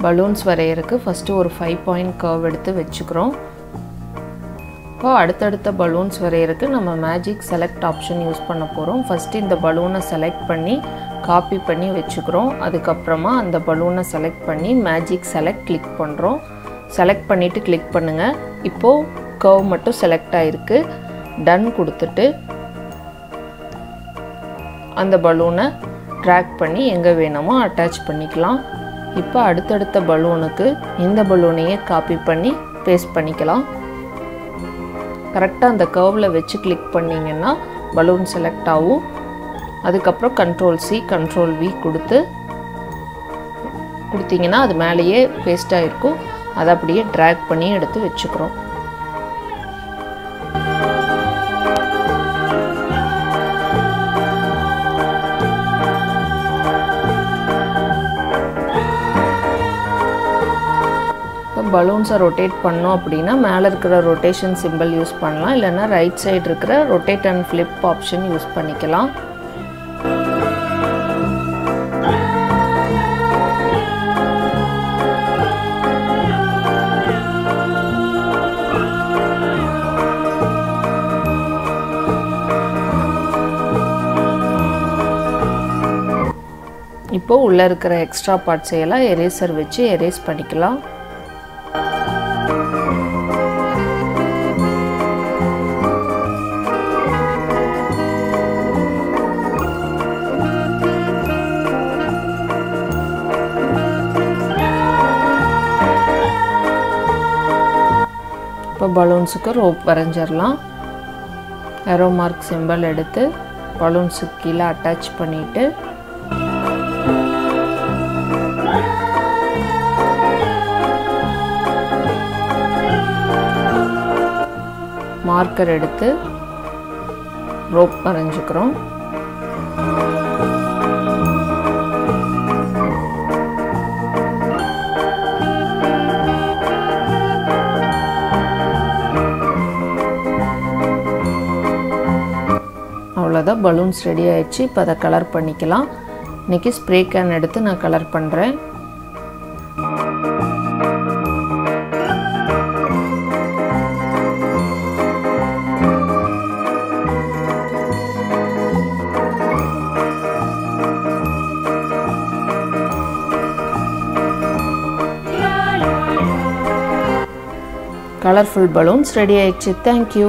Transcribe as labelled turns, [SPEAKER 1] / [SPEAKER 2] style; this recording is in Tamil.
[SPEAKER 1] பலூன்ஸ் வரையறதுக்கு ஃபஸ்ட்டு ஒரு 5 பாயிண்ட் கர்வ் எடுத்து வச்சுக்கிறோம். இப்போ அடுத்தடுத்த பலூன்ஸ் வரையறதுக்கு நம்ம மேஜிக் செலக்ட் ஆப்ஷன் யூஸ் பண்ண போகிறோம். ஃபஸ்ட்டு இந்த பலூனை செலக்ட் பண்ணி காப்பி பண்ணி வச்சுக்கிறோம். அதுக்கப்புறமா அந்த பலூனை செலக்ட் பண்ணி மேஜிக் செலக்ட் கிளிக் பண்ணுறோம். செலக்ட் பண்ணிவிட்டு கிளிக் பண்ணுங்கள். இப்போது கர்வ் மட்டும் செலக்ட் ஆகிருக்கு. டன் கொடுத்துட்டு அந்த பலூனை ட்ராக் பண்ணி எங்கே வேணுமோ அட்டாச் பண்ணிக்கலாம். இப்போ அடுத்தடுத்த பலூனுக்கு இந்த பலூனையே காப்பி பண்ணி பேஸ்ட் பண்ணிக்கலாம். கரெக்டாக அந்த கர்வில் வச்சு கிளிக் பண்ணிங்கன்னா பலூன் செலக்ட் ஆகும். அதுக்கப்புறம் Ctrl+C Ctrl+V கொடுத்தீங்கன்னா அது மேலேயே பேஸ்டாக இருக்கும். அதை அப்படியே ட்ராக் பண்ணி எடுத்து வச்சுக்கிறோம். பலூன்ஸை ரொட்டேட் பண்ணோம் அப்படின்னா மேலே இருக்கிற ரொட்டேஷன் சிம்பிள் யூஸ் பண்ணலாம். இல்லைன்னா ரைட் சைடு இருக்கிற rotate and flip option use பண்ணிக்கலாம். இப்போ உள்ளே இருக்கிற எக்ஸ்ட்ரா பார்ட்ஸ் எல்லாம் எரேசர் வச்சு எரேஸ் பண்ணிக்கலாம். இப்போ பலூன்ஸுக்கு ரோப் வரைஞ்சிடலாம். ஏரோ மார்க் சிம்பிள் எடுத்து பலூன்ஸுக்கு கீழே அட்டாச் பண்ணிவிட்டு மார்க்கர் எடுத்து ரோப் வரைஞ்சிக்கிறோம். அவ்வளோதான், பலூன்ஸ் ரெடி ஆயிடுச்சு. இப்போ அதை கலர் பண்ணிக்கலாம். இன்றைக்கி ஸ்ப்ரே கேன் எடுத்து நான் கலர் பண்ணுறேன். கலர்ஃபுல் பலூன்ஸ் ரெடி ஆயிடுச்சு. தேங்க்யூ.